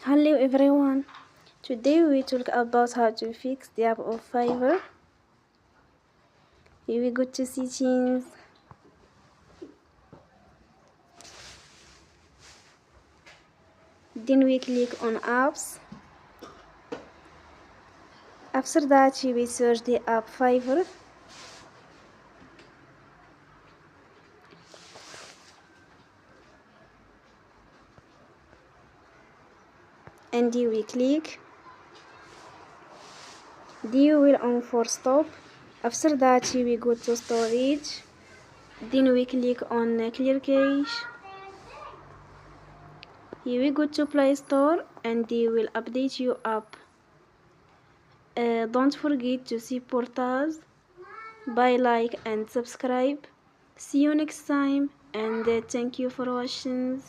Hello everyone. Today we talk about how to fix the app of Fiverr. Here we go to settings. Then we click on apps. After that we search the app Fiverr. And here we click. Then we will on for stop. After that we go to storage. Then we click on clear cache. Here we go to Play Store and they will update your app. Don't forget to support us by like and subscribe. See you next time and thank you for watching.